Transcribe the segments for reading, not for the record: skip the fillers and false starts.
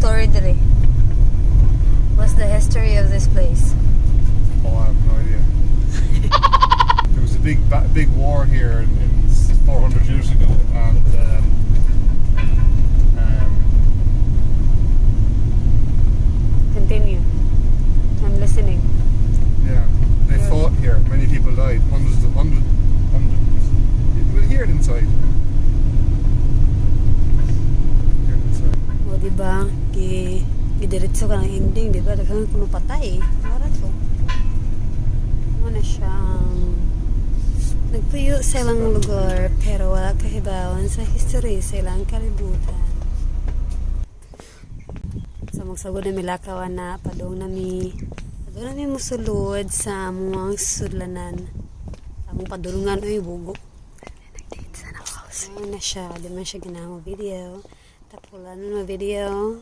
story dere? What's the history of this place? Oh, I have no idea. There was a big war here in 400 years ago, and Continue. I'm listening. yeah, they fought here. Many people died. Hundreds. You will hear it inside. Hear it inside. O, diba? Gidiretso ka ng ending, diba? Daghang kuno patay. Wala to. Ano siyang nagpuyo sa ilang lugar pero wala kahibawan sa history sa ilang kalibutan. So magsagod na milakawan na padong nami musulod sa among sudlanan. Sa among padulungan oy bugo. Nagdate sa house. Ano na siya, di man siya ginamo video. Tapulan mo video.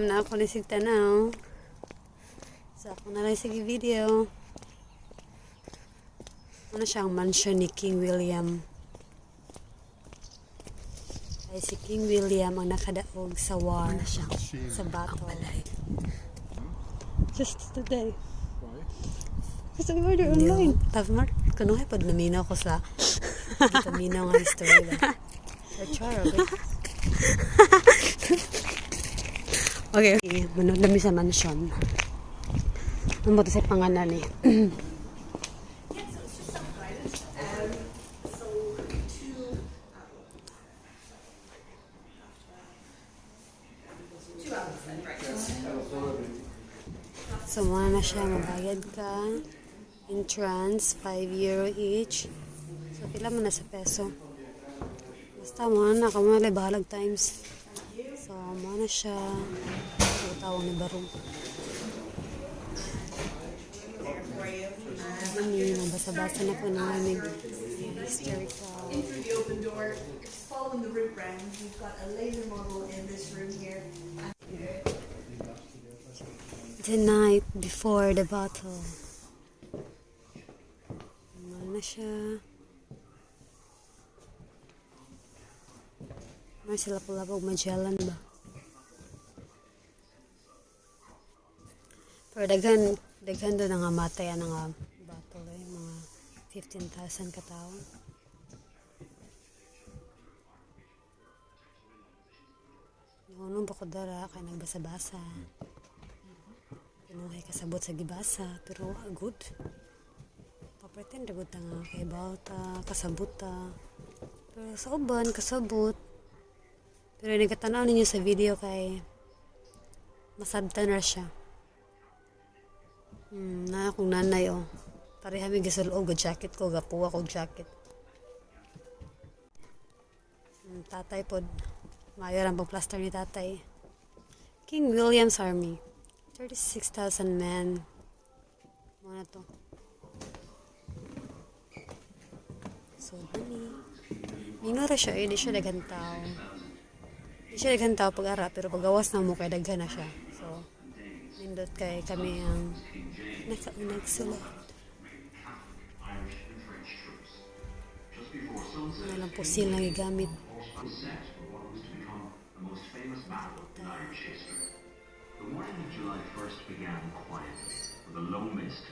Na ako nisig tanaw. So ako na lang sige video. Ano siya ang mansion ni King William. Ay si King William ang nakadaog sa war. Ano siya? Sa battle. Just today. Why? Kasi we order online. Tavmar, kanuhay pag naminaw ko sa naminaw nga history ba. Or char, okay. Okay, manood namin sa mansion. Ano mo ito sa pangalan eh? So, muna na siya, mabayad ka. Entrance, €5 each. So, pila mo na sa peso. Basta, muna na, kamali, bahalag times. So, muna na siya. So, tawang ni Barong. Mami, mabasa-basa na po na may historical. In through the open door, following the route round, you've got a laser model in this room here. The night before the battle. Ano na siya. May sila pula pag Magellan ba? Pero daghan doon nga matay nga battle eh. Mga 15,000 katao. Ngunong bako dara kaya nagbasa-basa. Pinuhay kasabot sa gibasa, pero good. Papretend good ta nga kay bawta, kasabot ta. Pero sa uban kasabot. Pero nagkatanaw ninyo sa video kay masabtan ra siya. Na akong nanay oh. Pareha mi gisulog og jacket ko, gapuwa ko jacket. Tatay pod mayor ang pagplaster ni tatay. King William's Army. 36,000 men. Muna to. So, dali. Minura siya eh. Di siya daghang-tao. Di siya daghang-tao pag-ara. Pero pag-awas na mo kay daghan na siya. So, nindot kay kami ang nagsulat. Walang pusil na gigamit. The morning of July 1st began quietly, with a low mist.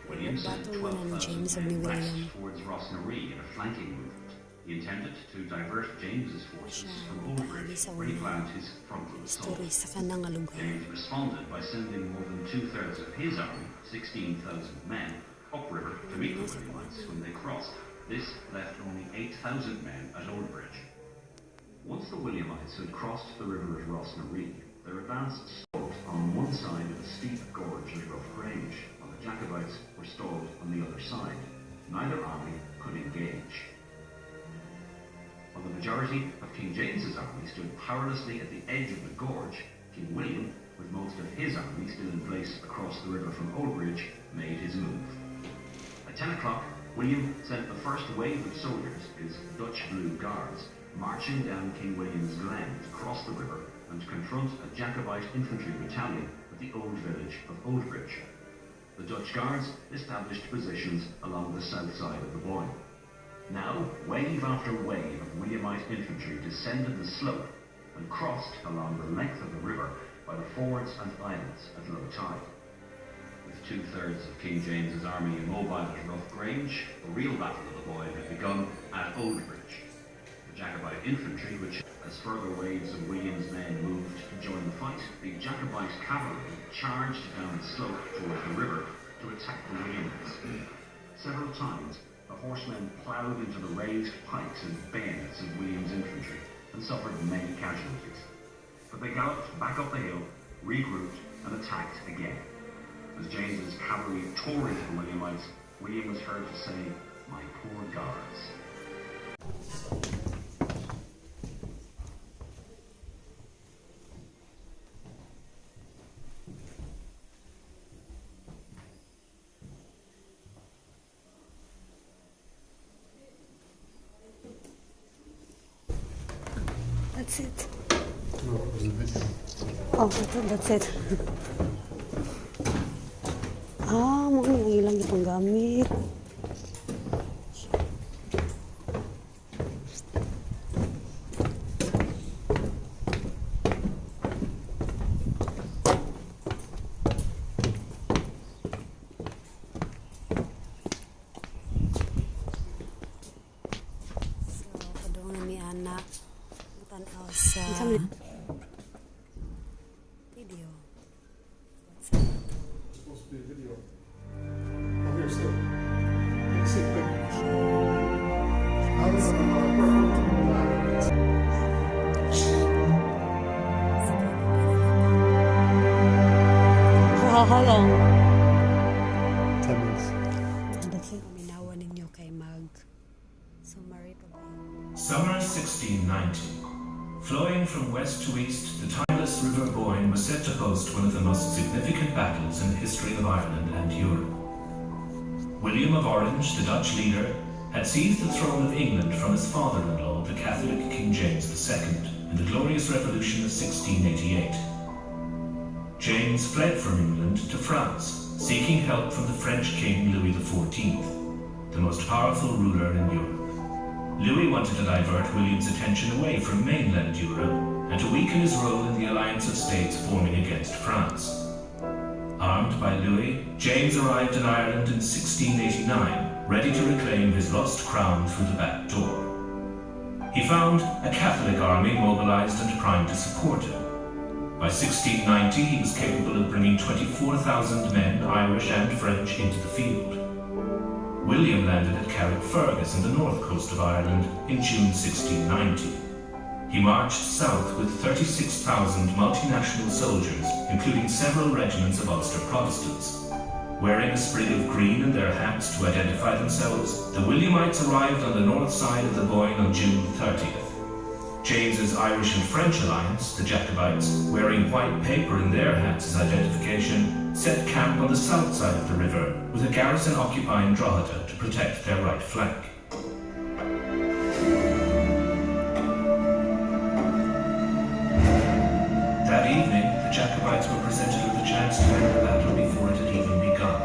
William sent 12,000 men west towards Rossnaree in a flanking movement. He intended to divert James's forces from Oldbridge, where he planned his frontal assault. James responded by sending more than 2/3 of his army, 16,000 men, upriver to meet the Williamites when they crossed. This left only 8,000 men at Oldbridge. Once the Williamites had crossed the river at Rossnaree, their advance stalled on one side of a steep gorge at Rough Grange, while the Jacobites were stalled on the other side. Neither army could engage. While the majority of King James's army stood powerlessly at the edge of the gorge, King William, with most of his army still in place across the river from Oldbridge, made his move. At 10 o'clock, William sent the first wave of soldiers, his Dutch Blue Guards, marching down King William's Glen to cross the river and confront a Jacobite infantry battalion at the old village of Oldbridge. The Dutch Guards established positions along the south side of the Boyne. Now, wave after wave of Williamite infantry descended the slope, and crossed along the length of the river by the fords and islands at low tide. With 2/3 of King James's army immobile at Rough Grange, the real battle of the Boyne had begun at Oldbridge. The Jacobite infantry, which as further waves of William's men moved to join the fight, the Jacobite cavalry charged down the slope towards the river to attack the Williamites. Several times, the horsemen ploughed into the raised pikes and bayonets of William's infantry and suffered many casualties. But they galloped back up the hill, regrouped, and attacked again. As James's cavalry tore into the Williamites, William was heard to say, "My poor guards." That's it. No, it was a video. Oh, that's it. Mo ang ilang itong gamit. Sa video. Supposed to be a video. Oh, here, sit. Sit quick. How long? 10 minutes. That's it. Minawa ninyo kay mag summary pa ba? Summer 1690. Flowing from west to east, the timeless River Boyne was set to host one of the most significant battles in the history of Ireland and Europe. William of Orange, the Dutch leader, had seized the throne of England from his father-in-law, the Catholic King James II, in the glorious Revolution of 1688. James fled from England to France, seeking help from the French King Louis XIV, the most powerful ruler in Europe. Louis wanted to divert William's attention away from mainland Europe and to weaken his role in the alliance of states forming against France. Armed by Louis, James arrived in Ireland in 1689, ready to reclaim his lost crown through the back door. He found a Catholic army mobilized and primed to support him. By 1690, he was capable of bringing 24,000 men, Irish and French, into the field. William landed at Carrickfergus in the north coast of Ireland in June 1690. He marched south with 36,000 multinational soldiers, including several regiments of Ulster Protestants. Wearing a sprig of green in their hats to identify themselves, the Williamites arrived on the north side of the Boyne on June 30th. James's Irish and French alliance, the Jacobites, wearing white paper in their hats as identification, set camp on the south side of the river, with a garrison occupying Drogheda to protect their right flank. That evening, the Jacobites were presented with a chance to end the battle before it had even begun.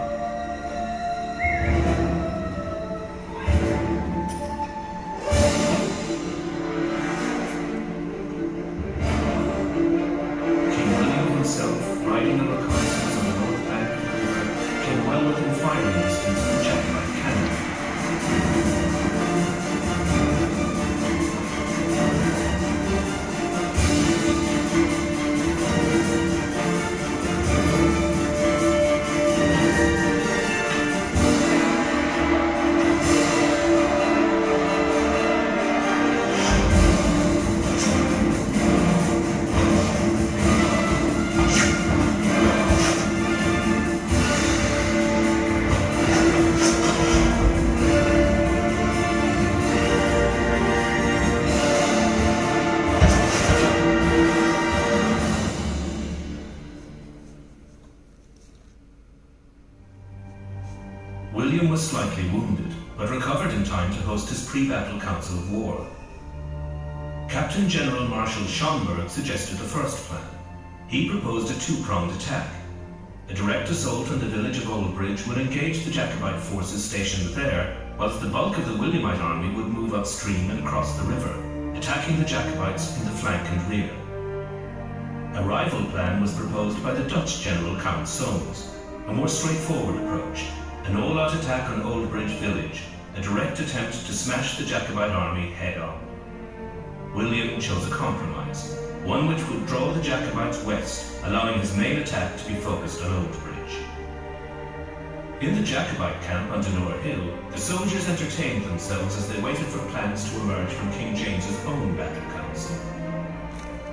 King William himself, riding on reconnaissance on the north bank of the river, came well within firing distance of the Jacobite cannon. William was slightly wounded, but recovered in time to host his pre-battle council of war. Captain General Marshal Schomberg suggested the first plan. He proposed a two-pronged attack. A direct assault on the village of Oldbridge would engage the Jacobite forces stationed there, whilst the bulk of the Williamite army would move upstream and cross the river, attacking the Jacobites in the flank and rear. A rival plan was proposed by the Dutch general Count Soames, a more straightforward approach, an all-out attack on Oldbridge village, a direct attempt to smash the Jacobite army head-on. William chose a compromise, one which would draw the Jacobites west, allowing his main attack to be focused on Oldbridge. In the Jacobite camp on Donore Hill, the soldiers entertained themselves as they waited for plans to emerge from King James's own battle council.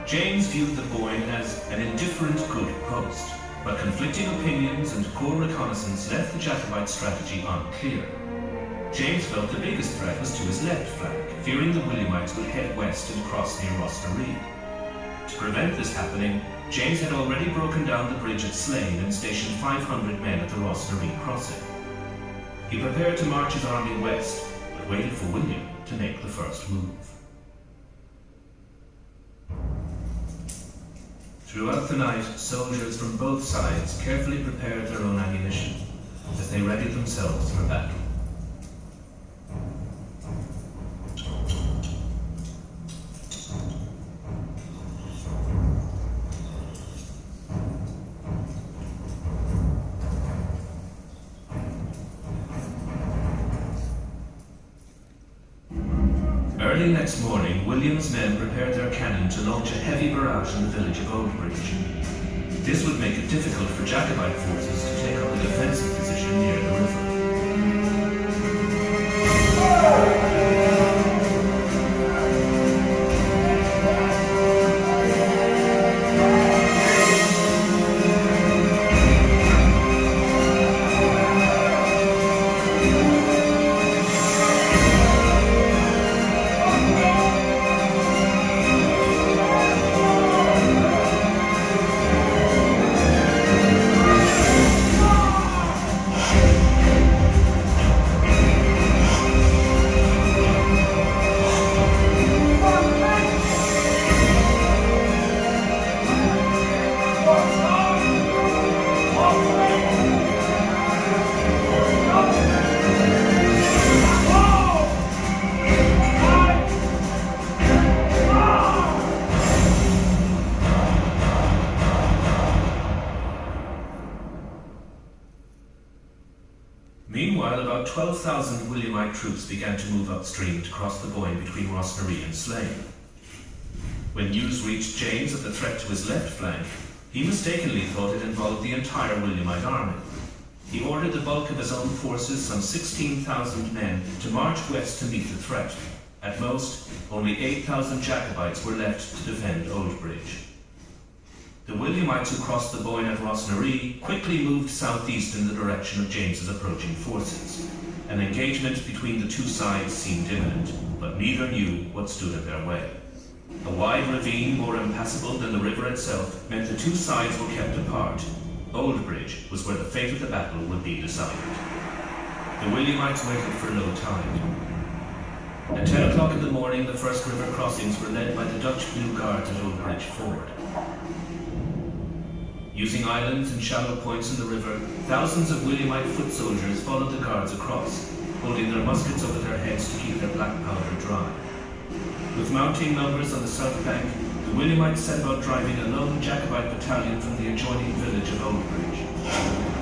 James viewed the Boyne as an indifferent good post, but conflicting opinions and poor reconnaissance left the Jacobite strategy unclear. James felt the biggest threat was to his left flank, fearing the Williamites would head west and cross near Rosnaree. To prevent this happening, James had already broken down the bridge at Slane and stationed 500 men at the Rosnaree crossing. He prepared to march his army west, but waited for William to make the first move. Throughout the night, soldiers from both sides carefully prepared their own ammunition as they readied themselves for battle. Early next morning, William's men prepared their cannon to launch a heavy barrage in the village of Oldbridge. This would make it difficult for Jacobite forces to take up a defensive position near the river. Meanwhile, about 12,000 Williamite troops began to move upstream to cross the Boyne between Rosnaree and Slane. When news reached James of the threat to his left flank, he mistakenly thought it involved the entire Williamite army. He ordered the bulk of his own forces, some 16,000 men, to march west to meet the threat. At most, only 8,000 Jacobites were left to defend Oldbridge. The Williamites who crossed the Boyne at Rosnaree quickly moved southeast in the direction of James's approaching forces. An engagement between the two sides seemed imminent, but neither knew what stood in their way. A wide ravine, more impassable than the river itself, meant the two sides were kept apart. Oldbridge was where the fate of the battle would be decided. The Williamites waited for no tide. At 10 o'clock in the morning, the first river crossings were led by the Dutch Blue Guards at Oldbridge Ford. Using islands and shallow points in the river, thousands of Williamite foot soldiers followed the guards across, holding their muskets over their heads to keep their black powder dry. With mounting numbers on the south bank, the Williamites set about driving a lone Jacobite battalion from the adjoining village of Oldbridge.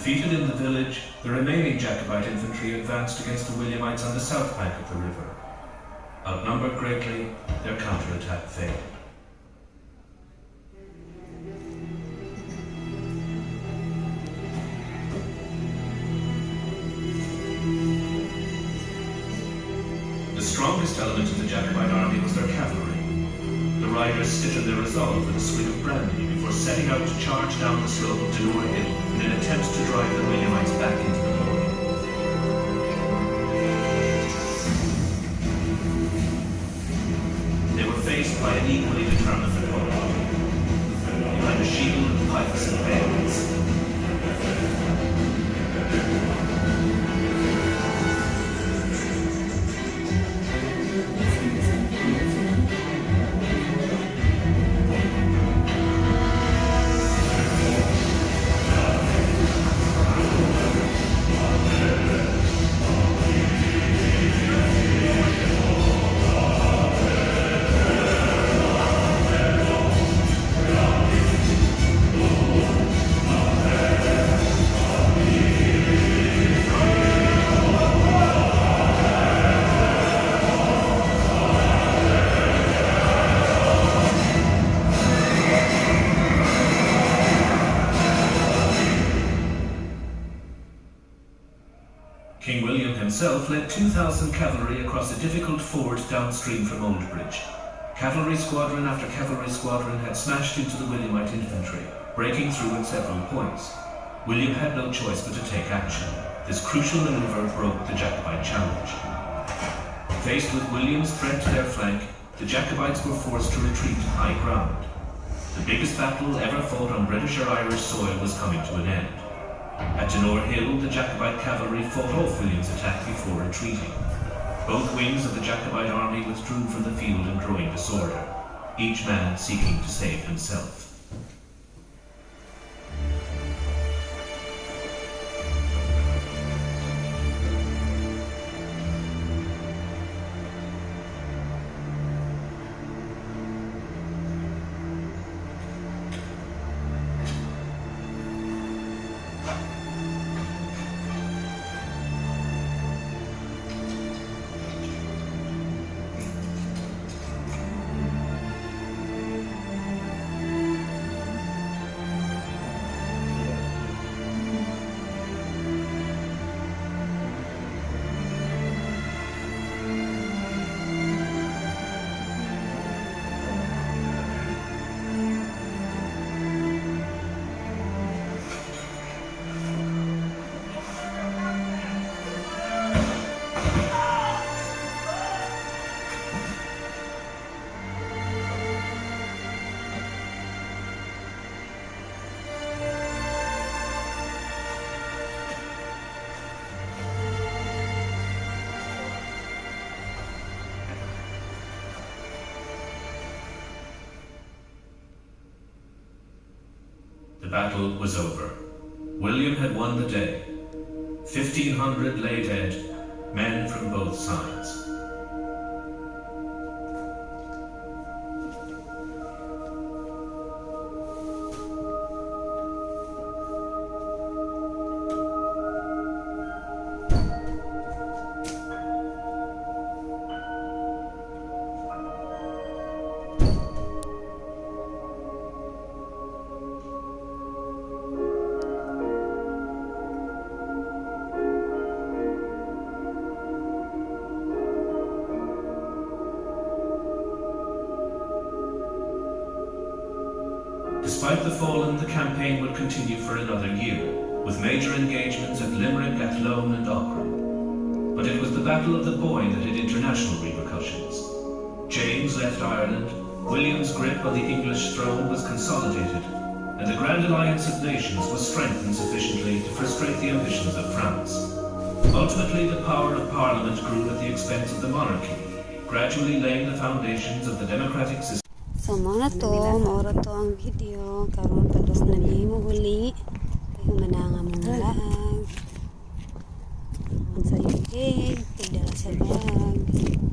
Defeated in the village, the remaining Jacobite infantry advanced against the Williamites on the south bank of the river. Outnumbered greatly, their counterattack failed. The strongest element of the Jacobite army was their cavalry. The riders stiffened their resolve with a swig of brandy before setting out to charge down the slope of Denore Hill in an attempt to drive the Williamites back into the Boyne. They were faced by an equally determined opponent. Behind a shield of pikes and bayonets. King William himself led 2,000 cavalry across a difficult ford downstream from Oldbridge. Cavalry squadron after cavalry squadron had smashed into the Williamite infantry, breaking through at several points. William had no choice but to take action. This crucial maneuver broke the Jacobite challenge. Faced with William's threat to their flank, the Jacobites were forced to retreat to high ground. The biggest battle ever fought on British or Irish soil was coming to an end. At Denore Hill, the Jacobite cavalry fought off William's attack before retreating. Both wings of the Jacobite army withdrew from the field in growing disorder, each man seeking to save himself. The battle was over. William had won the day. 1,500 lay dead, men from both sides. Despite the fallen, the campaign would continue for another year, with major engagements at Limerick, Athlone and Aughrim. But it was the Battle of the Boyne that had international repercussions. James left Ireland, William's grip on the English throne was consolidated, and the Grand Alliance of Nations was strengthened sufficiently to frustrate the ambitions of France. Ultimately, the power of Parliament grew at the expense of the monarchy, gradually laying the foundations of the democratic system. So mga to, maura to ang video. Karon padung na ni mo huli. Kayo mananga mong laag. Sa UK, tigdala sa bag.